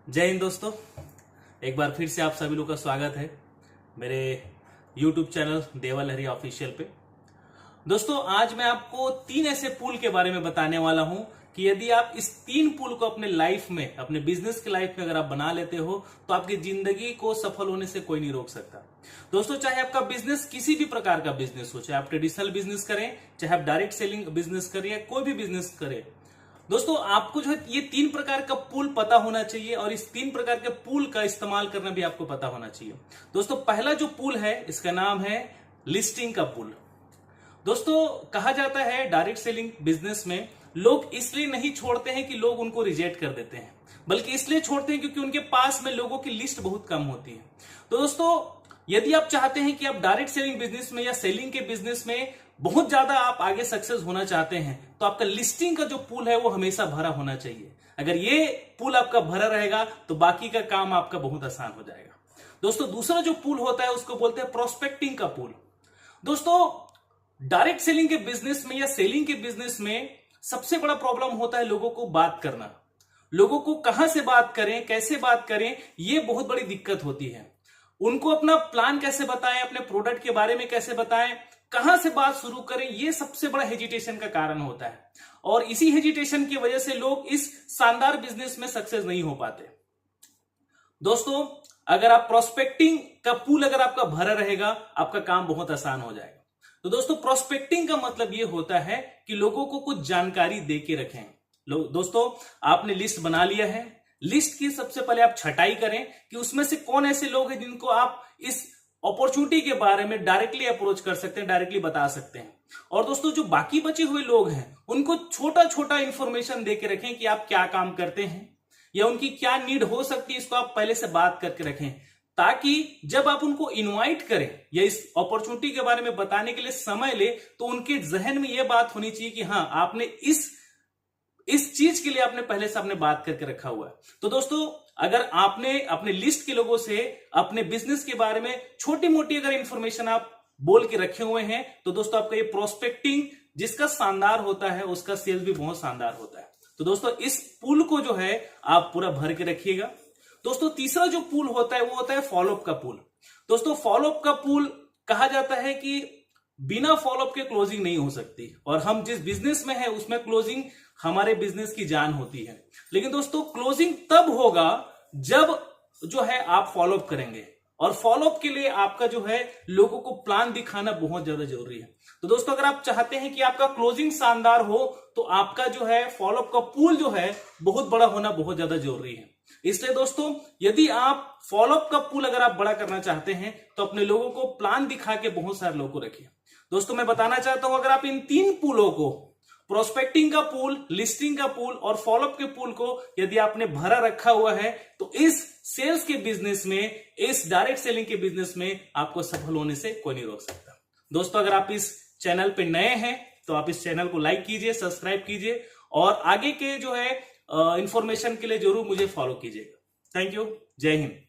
जय हिंद दोस्तों। एक बार फिर से आप सभी लोग का स्वागत है मेरे YouTube चैनल देवल हरी ऑफिशियल पे। दोस्तों आज मैं आपको 3 ऐसे पुल के बारे में बताने वाला हूं कि यदि आप इस 3 पुल को अपने लाइफ में, अपने बिजनेस की लाइफ में अगर आप बना लेते हो तो आपकी जिंदगी को सफल होने से कोई नहीं रोक सकता। दोस्तों चाहे आपका बिजनेस किसी भी प्रकार का बिजनेस हो, चाहे आप ट्रेडिशनल बिजनेस करें, चाहे आप डायरेक्ट सेलिंग बिजनेस करें या कोई भी बिजनेस करें, दोस्तों आपको जो है ये 3 प्रकार का पुल पता होना चाहिए और इस 3 प्रकार के पुल का इस्तेमाल करना भी आपको पता होना चाहिए। दोस्तों पहला जो पुल है इसका नाम है लिस्टिंग का पुल। दोस्तों कहा जाता है डायरेक्ट सेलिंग बिजनेस में लोग इसलिए नहीं छोड़ते हैं कि लोग उनको रिजेक्ट कर देते हैं, बल्कि इसलिए छोड़ते हैं क्योंकि उनके पास में लोगों की लिस्ट बहुत कम होती है। तो दोस्तों यदि आप चाहते हैं कि आप डायरेक्ट सेलिंग बिजनेस में या सेलिंग के बिजनेस में बहुत ज्यादा आप आगे सक्सेस होना चाहते हैं तो आपका लिस्टिंग का जो पुल है वो हमेशा भरा होना चाहिए। अगर ये पुल आपका भरा रहेगा तो बाकी का काम आपका बहुत आसान हो जाएगा। दोस्तों दूसरा जो पुल होता है उसको बोलते हैं प्रोस्पेक्टिंग का पुल। दोस्तों डायरेक्ट सेलिंग के बिजनेस में या सेलिंग के बिजनेस में सबसे बड़ा प्रॉब्लम होता है लोगों को बात करना। लोगों को कहां से बात करें, कैसे बात करें, ये बहुत बड़ी दिक्कत होती है। उनको अपना प्लान कैसे बताएं, अपने प्रोडक्ट के बारे में कैसे बताएं, कहां से बात शुरू करें, ये सबसे बड़ा हेजिटेशन का कारण होता है। और इसी हेजिटेशन की वजह से लोग इस शानदार बिजनेस में सक्सेस नहीं हो पाते। दोस्तों अगर आप प्रोस्पेक्टिंग का पुल अगर आपका भरा रहेगा आपका काम बहुत आसान हो जाएगा। तो दोस्तों प्रोस्पेक्टिंग का मतलब यह होता है कि लोगों को कुछ जानकारी दे के रखें। दोस्तों आपने लिस्ट बना लिया है, लिस्ट की सबसे पहले आप छटाई करें कि उसमें से कौन ऐसे लोग हैं जिनको आप इस अपॉर्चुनिटी के बारे में डायरेक्टली अप्रोच कर सकते हैं, डायरेक्टली बता सकते हैं। और दोस्तों जो बाकी बचे हुए लोग हैं उनको छोटा छोटा इंफॉर्मेशन दे के रखें कि आप क्या काम करते हैं या उनकी क्या नीड हो सकती है, इसको आप पहले से बात करके रखें, ताकि जब आप उनको इनवाइट करें या इस अपॉर्चुनिटी के बारे में बताने के लिए समय ले तो उनके जहन में यह बात होनी चाहिए कि हाँ आपने इस चीज के लिए आपने पहले से आपने बात करके रखा हुआ है। तो दोस्तों अगर आपने अपने लिस्ट के लोगों से अपने बिजनेस के बारे में छोटी मोटी अगर इंफॉर्मेशन आप बोल के रखे हुए हैं तो दोस्तों आपका ये प्रोस्पेक्टिंग जिसका शानदार होता है उसका सेल्स भी बहुत शानदार होता है। तो दोस्तों इस पुल को जो है आप पूरा भर के रखिएगा। दोस्तों तीसरा जो पुल होता है वो होता है फॉलोअप का पुल। दोस्तों फॉलोअप का पुल कहा जाता है कि बिना फॉलोअप के क्लोजिंग नहीं हो सकती और हम जिस बिजनेस में है उसमें क्लोजिंग हमारे बिजनेस की जान होती है। लेकिन दोस्तों क्लोजिंग तब होगा जब जो है आप फॉलोअप करेंगे और फॉलोअप के लिए आपका जो है लोगों को प्लान दिखाना बहुत ज्यादा जरूरी है। तो दोस्तों अगर आप चाहते हैं कि आपका क्लोजिंग शानदार हो तो आपका जो है फॉलोअप का पुल जो है बहुत बड़ा होना बहुत ज्यादा जरूरी है। इसलिए दोस्तों यदि आप फॉलोअप का पुल अगर आप बड़ा करना चाहते हैं तो अपने लोगों को प्लान दिखा के बहुत सारे लोगों को रखिए। दोस्तों मैं बताना चाहता हूं अगर आप इन 3 पुलों को, प्रोस्पेक्टिंग का पुल, लिस्टिंग का पुल और फॉलोअप के पुल को यदि आपने भरा रखा हुआ है तो इस सेल्स के बिजनेस में, इस डायरेक्ट सेलिंग के बिजनेस में आपको सफल होने से कोई नहीं रोक सकता। दोस्तों अगर आप इस चैनल पे नए हैं तो आप इस चैनल को लाइक कीजिए, सब्सक्राइब कीजिए और आगे के जो है इंफॉर्मेशन के लिए जरूर मुझे फॉलो कीजिएगा। Thank you. जय हिंद।